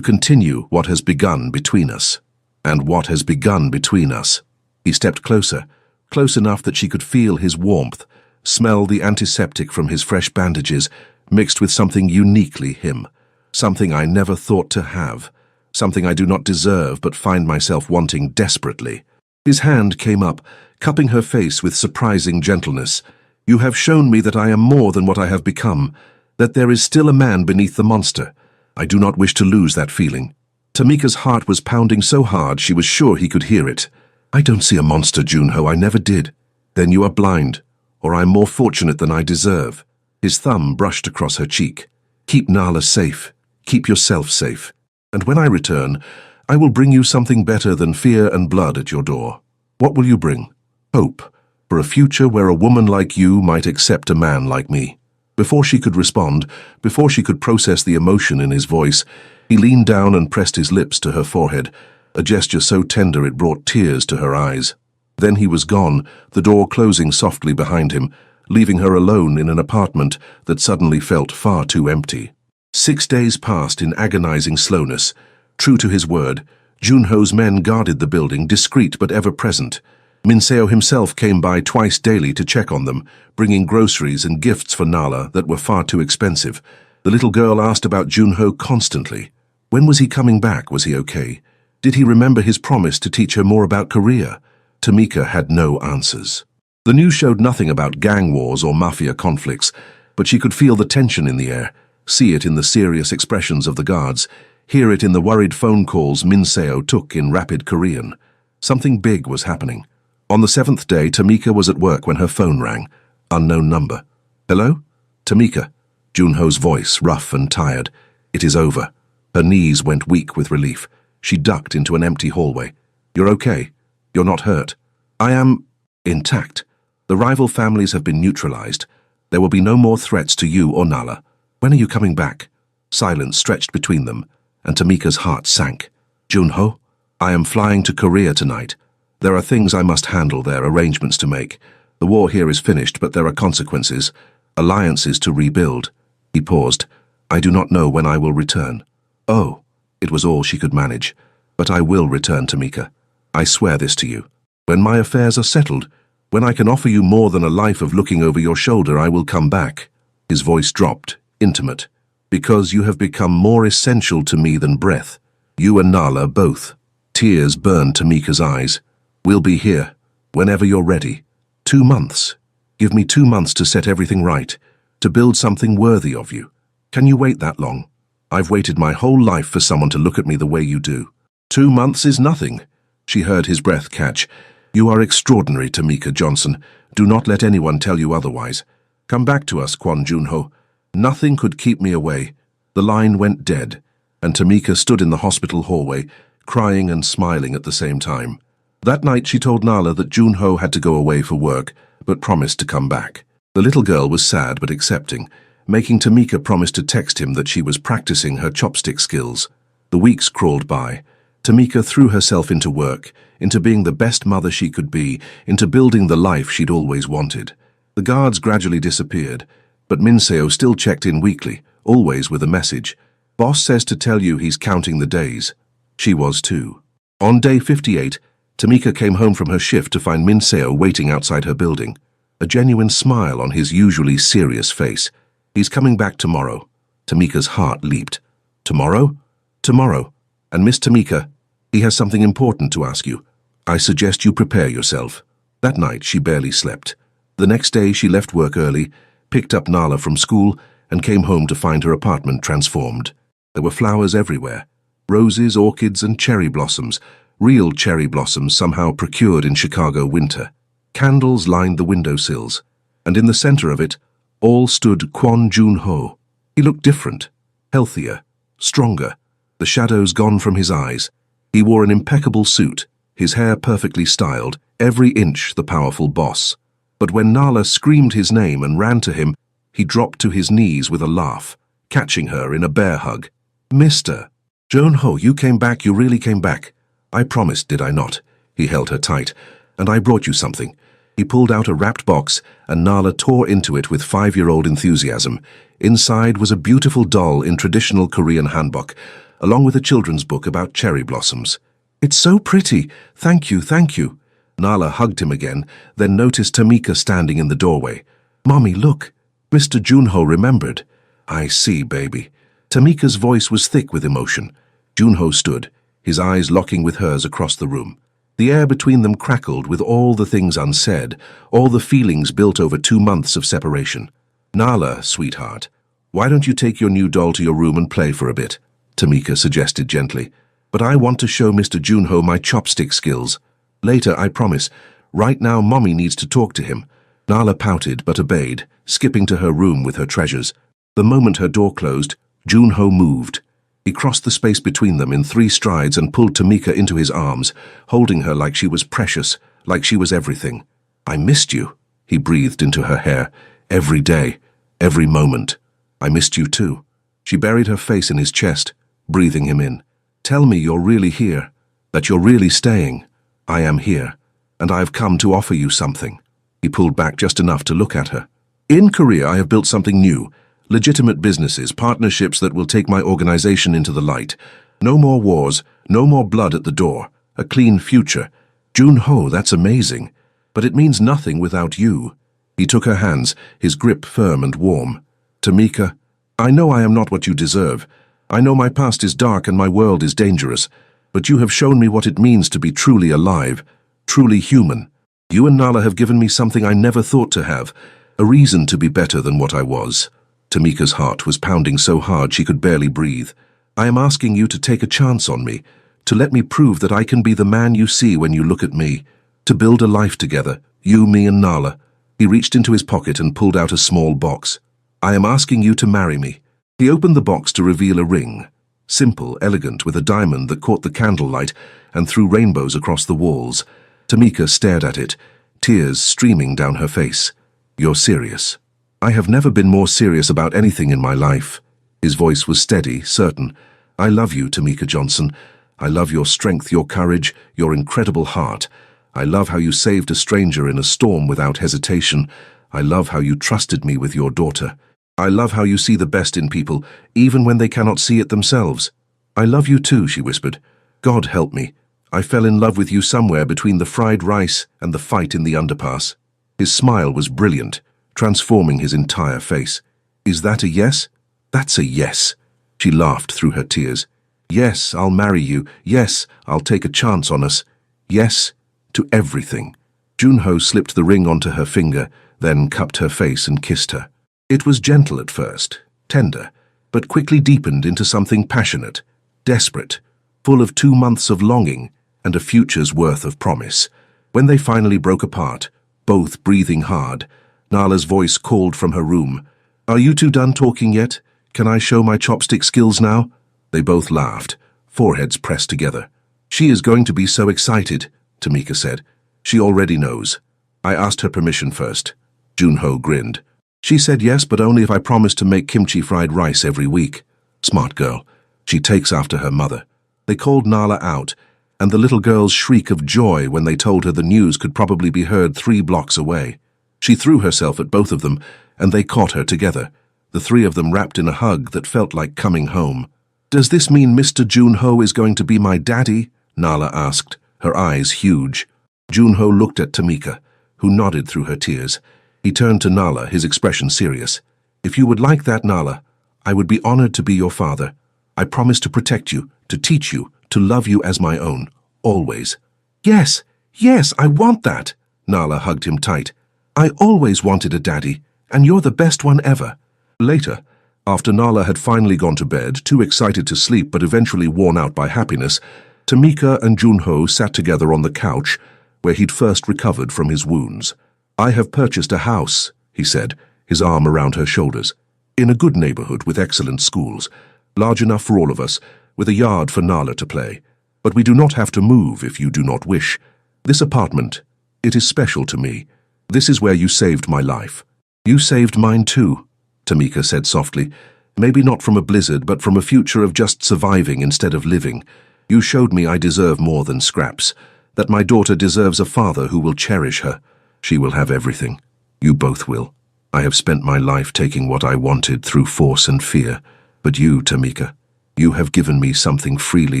continue what has begun between us." And what has begun between us. He stepped closer, close enough that she could feel his warmth, smell the antiseptic from his fresh bandages, mixed with something uniquely him. Something I never thought to have. Something I do not deserve but find myself wanting desperately. His hand came up, cupping her face with surprising gentleness. "You have shown me that I am more than what I have become, that there is still a man beneath the monster. I do not wish to lose that feeling." Tamika's heart was pounding so hard she was sure he could hear it. "I don't see a monster, Junho, I never did." "Then you are blind, or I am more fortunate than I deserve." His thumb brushed across her cheek. "Keep Nala safe. Keep yourself safe. And when I return, I will bring you something better than fear and blood at your door." "What will you bring?" "Hope, for a future where a woman like you might accept a man like me." Before she could respond, before she could process the emotion in his voice, he leaned down and pressed his lips to her forehead, a gesture so tender it brought tears to her eyes. Then he was gone, the door closing softly behind him, leaving her alone in an apartment that suddenly felt far too empty. 6 days passed in agonizing slowness. True to his word, Junho's men guarded the building, discreet but ever present. Minseo himself came by twice daily to check on them, bringing groceries and gifts for Nala that were far too expensive. The little girl asked about Junho constantly. When was he coming back? Was he okay? Did he remember his promise to teach her more about Korea? Tamika had no answers. The news showed nothing about gang wars or mafia conflicts, but she could feel the tension in the air, see it in the serious expressions of the guards, hear it in the worried phone calls Minseo took in rapid Korean. Something big was happening. On the 7th day, Tamika was at work when her phone rang. Unknown number. "Hello? Tamika." Junho's voice, rough and tired. "It is over." Her knees went weak with relief. She ducked into an empty hallway. "You're okay? You're not hurt?" "I am intact. The rival families have been neutralized. There will be no more threats to you or Nala. When are you coming back?" Silence stretched between them, and Tamika's heart sank. Junho, I am flying to Korea tonight. There are things I must handle there, arrangements to make. The war here is finished, but there are consequences, alliances to rebuild. He paused. I do not know when I will return. Oh, it was all she could manage. But I will return, Tamika. I swear this to you. When my affairs are settled, when I can offer you more than a life of looking over your shoulder, I will come back. His voice dropped, intimate. Because you have become more essential to me than breath. You and Nala both. Tears burned Tamika's eyes. We'll be here, whenever you're ready. 2 months. Give me 2 months to set everything right, to build something worthy of you. Can you wait that long? I've waited my whole life for someone to look at me the way you do. 2 months is nothing. She heard his breath catch. You are extraordinary, Tamika Johnson. Do not let anyone tell you otherwise. Come back to us, Kwon Junho. Nothing could keep me away. The line went dead, and Tamika stood in the hospital hallway, crying and smiling at the same time. That night she told Nala that Junho had to go away for work, but promised to come back. The little girl was sad but accepting, making Tamika promise to text him that she was practicing her chopstick skills. The weeks crawled by. Tamika threw herself into work, into being the best mother she could be, into building the life she'd always wanted. The guards gradually disappeared, but Minseo still checked in weekly, always with a message. Boss says to tell you he's counting the days. She was too. On day 58, Tamika came home from her shift to find Minseo waiting outside her building, a genuine smile on his usually serious face. He's coming back tomorrow. Tamika's heart leaped. Tomorrow? Tomorrow. And Miss Tamika, he has something important to ask you. I suggest you prepare yourself. That night she barely slept. The next day she left work early, picked up Nala from school, and came home to find her apartment transformed. There were flowers everywhere. Roses, orchids, and cherry blossoms. Real cherry blossoms somehow procured in Chicago winter. Candles lined the windowsills, and in the center of it, all stood Kwon Junho. He looked different, healthier, stronger, the shadows gone from his eyes. He wore an impeccable suit, his hair perfectly styled, every inch the powerful boss. But when Nala screamed his name and ran to him, he dropped to his knees with a laugh, catching her in a bear hug. Mr. Junho, you came back, you really came back. I promised, did I not? He held her tight. And I brought you something. He pulled out a wrapped box, and Nala tore into it with 5-year-old enthusiasm. Inside was a beautiful doll in traditional Korean hanbok, along with a children's book about cherry blossoms. It's so pretty. Thank you, thank you. Nala hugged him again, then noticed Tamika standing in the doorway. Mommy, look. Mr. Junho remembered. I see, baby. Tamika's voice was thick with emotion. Junho stood, his eyes locking with hers across the room. The air between them crackled with all the things unsaid, all the feelings built over 2 months of separation. Nala, sweetheart, why don't you take your new doll to your room and play for a bit? Tamika suggested gently. But I want to show Mr. Junho my chopstick skills. Later, I promise. Right now, Mommy needs to talk to him. Nala pouted but obeyed, skipping to her room with her treasures. The moment her door closed, Junho moved. He crossed the space between them in 3 strides and pulled Tamika into his arms, holding her like she was precious, like she was everything. I missed you, he breathed into her hair. Every day, every moment. I missed you too. She buried her face in his chest, breathing him in. Tell me you're really here, that you're really staying. I am here, and I have come to offer you something. He pulled back just enough to look at her. In Korea, I have built something new. Legitimate businesses, partnerships that will take my organization into the light. No more wars, no more blood at the door. A clean future. Junho, that's amazing. But it means nothing without you. He took her hands, his grip firm and warm. Tamika, I know I am not what you deserve. I know my past is dark and my world is dangerous. But you have shown me what it means to be truly alive, truly human. You and Nala have given me something I never thought to have, a reason to be better than what I was. Tamika's heart was pounding so hard she could barely breathe. I am asking you to take a chance on me, to let me prove that I can be the man you see when you look at me, to build a life together, you, me, and Nala. He reached into his pocket and pulled out a small box. I am asking you to marry me. He opened the box to reveal a ring, simple, elegant, with a diamond that caught the candlelight and threw rainbows across the walls. Tamika stared at it, tears streaming down her face. You're serious. I have never been more serious about anything in my life. His voice was steady, certain. I love you, Tamika Johnson. I love your strength, your courage, your incredible heart. I love how you saved a stranger in a storm without hesitation. I love how you trusted me with your daughter. I love how you see the best in people, even when they cannot see it themselves. I love you too, she whispered. God help me. I fell in love with you somewhere between the fried rice and the fight in the underpass. His smile was brilliant, transforming his entire face. Is that a yes? That's a yes. She laughed through her tears. Yes, I'll marry you. Yes, I'll take a chance on us. Yes, to everything. Junho slipped the ring onto her finger, then cupped her face and kissed her. It was gentle at first, tender, but quickly deepened into something passionate, desperate, full of 2 months of longing and a future's worth of promise. When they finally broke apart, both breathing hard, Nala's voice called from her room. Are you two done talking yet? Can I show my chopstick skills now? They both laughed, foreheads pressed together. She is going to be so excited, Tamika said. She already knows. I asked her permission first. Junho grinned. She said yes, but only if I promised to make kimchi fried rice every week. Smart girl. She takes after her mother. They called Nala out, and the little girl's shriek of joy when they told her the news could probably be heard 3 blocks away. She threw herself at both of them, and they caught her together, the 3 of them wrapped in a hug that felt like coming home. Does this mean Mr. Junho is going to be my daddy? Nala asked, her eyes huge. Junho looked at Tamika, who nodded through her tears. He turned to Nala, his expression serious. If you would like that, Nala, I would be honored to be your father. I promise to protect you, to teach you, to love you as my own, always. Yes, yes, I want that. Nala hugged him tight. I always wanted a daddy, and you're the best one ever. Later, after Nala had finally gone to bed, too excited to sleep but eventually worn out by happiness, Tamika and Junho sat together on the couch where he'd first recovered from his wounds. I have purchased a house, he said, his arm around her shoulders, in a good neighborhood with excellent schools, large enough for all of us, with a yard for Nala to play. But we do not have to move if you do not wish. This apartment, it is special to me. This is where you saved my life. You saved mine too, Tamika said softly. Maybe not from a blizzard, but from a future of just surviving instead of living. You showed me I deserve more than scraps, that my daughter deserves a father who will cherish her. She will have everything. You both will. I have spent my life taking what I wanted through force and fear, but you, Tamika, you have given me something freely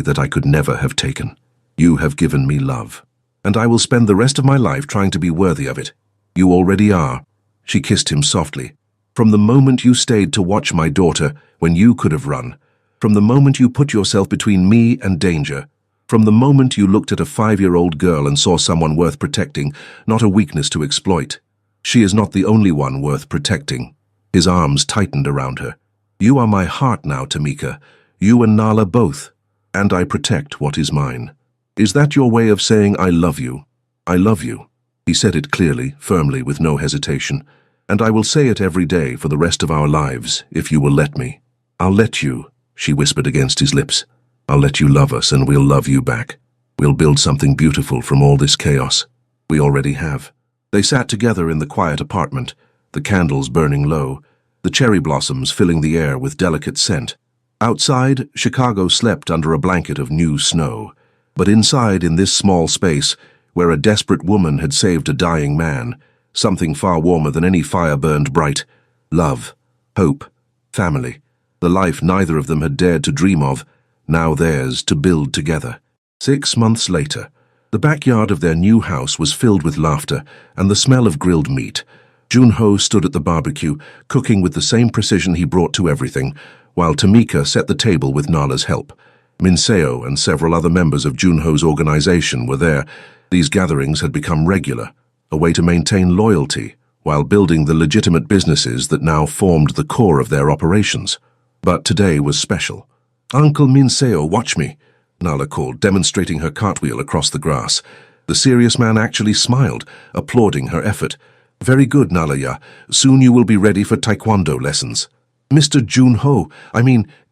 that I could never have taken. You have given me love, and I will spend the rest of my life trying to be worthy of it. You already are. She kissed him softly. From the moment you stayed to watch my daughter when you could have run, from the moment you put yourself between me and danger, from the moment you looked at a 5-year-old girl and saw someone worth protecting, not a weakness to exploit. She is not the only one worth protecting. His arms tightened around her. You are my heart now, Tamika. You and Nala both. And I protect what is mine. Is that your way of saying I love you? I love you. He said it clearly, firmly, with no hesitation. And I will say it every day for the rest of our lives, if you will let me. I'll let you, she whispered against his lips. I'll let you love us and we'll love you back. We'll build something beautiful from all this chaos. We already have. They sat together in the quiet apartment, the candles burning low, the cherry blossoms filling the air with delicate scent. Outside, Chicago slept under a blanket of new snow. But inside, in this small space, where a desperate woman had saved a dying man, something far warmer than any fire burned bright. Love, hope, family, the life neither of them had dared to dream of, now theirs to build together. 6 months later, the backyard of their new house was filled with laughter and the smell of grilled meat. Junho stood at the barbecue, cooking with the same precision he brought to everything, while Tamika set the table with Nala's help. Minseo and several other members of Junho's organization were there. These gatherings had become regular, a way to maintain loyalty while building the legitimate businesses that now formed the core of their operations. But today was special. Uncle Minseo, watch me, Nala called, demonstrating her cartwheel across the grass. The serious man actually smiled, applauding her effort. Very good, Nalaya. Soon you will be ready for taekwondo lessons. Mr. Junho,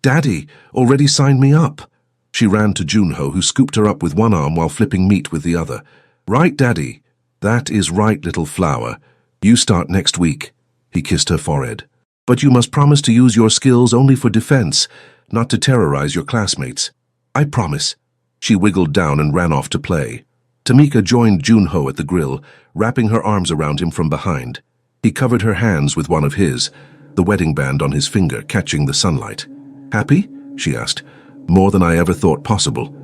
Daddy, already signed me up. She ran to Junho, who scooped her up with one arm while flipping meat with the other. Right, Daddy. That is right, little flower. You start next week. He kissed her forehead. But you must promise to use your skills only for defense, not to terrorize your classmates. I promise. She wiggled down and ran off to play. Tamika joined Junho at the grill, wrapping her arms around him from behind. He covered her hands with one of his, the wedding band on his finger catching the sunlight. "Happy?" she asked. "More than I ever thought possible."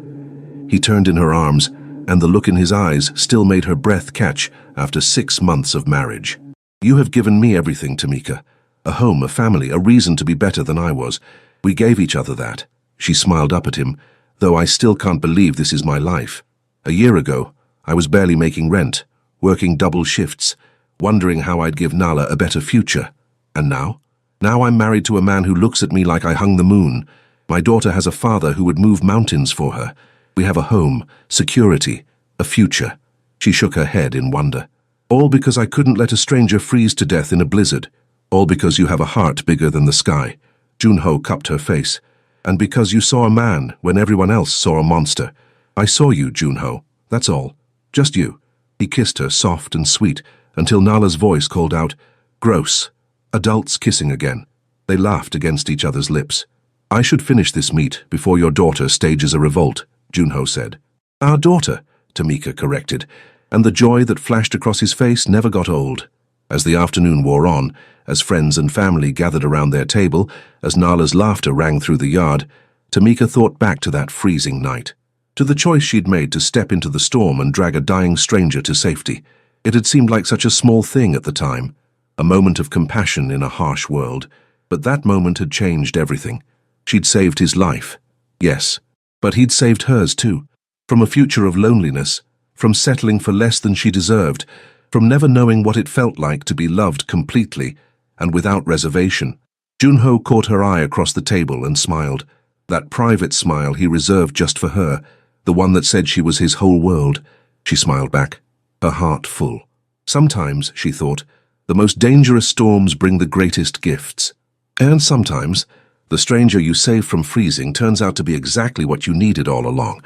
He turned in her arms, and the look in his eyes still made her breath catch after 6 months of marriage. "You have given me everything, Tamika. A home, a family, a reason to be better than I was. We gave each other that." She smiled up at him, "Though I still can't believe this is my life. A year ago, I was barely making rent, working double shifts, wondering how I'd give Nala a better future. And now? Now I'm married to a man who looks at me like I hung the moon. My daughter has a father who would move mountains for her. We have a home, security, a future." She shook her head in wonder. "All because I couldn't let a stranger freeze to death in a blizzard. All because you have a heart bigger than the sky." Junho cupped her face. "And because you saw a man when everyone else saw a monster. I saw you, Junho. That's all. Just you." He kissed her soft and sweet until Nala's voice called out, "Gross." Adults kissing again. They laughed against each other's lips. "I should finish this meet before your daughter stages a revolt," Junho said. "Our daughter," Tamika corrected, and the joy that flashed across his face never got old. As the afternoon wore on, as friends and family gathered around their table, as Nala's laughter rang through the yard, Tamika thought back to that freezing night, to the choice she'd made to step into the storm and drag a dying stranger to safety. It had seemed like such a small thing at the time, a moment of compassion in a harsh world, but that moment had changed everything. She'd saved his life, yes, but he'd saved hers too, from a future of loneliness, from settling for less than she deserved, from never knowing what it felt like to be loved completely and without reservation. Junho caught her eye across the table and smiled, that private smile he reserved just for her, the one that said she was his whole world. She smiled back, her heart full. Sometimes, she thought, the most dangerous storms bring the greatest gifts. And sometimes, the stranger you save from freezing turns out to be exactly what you needed all along,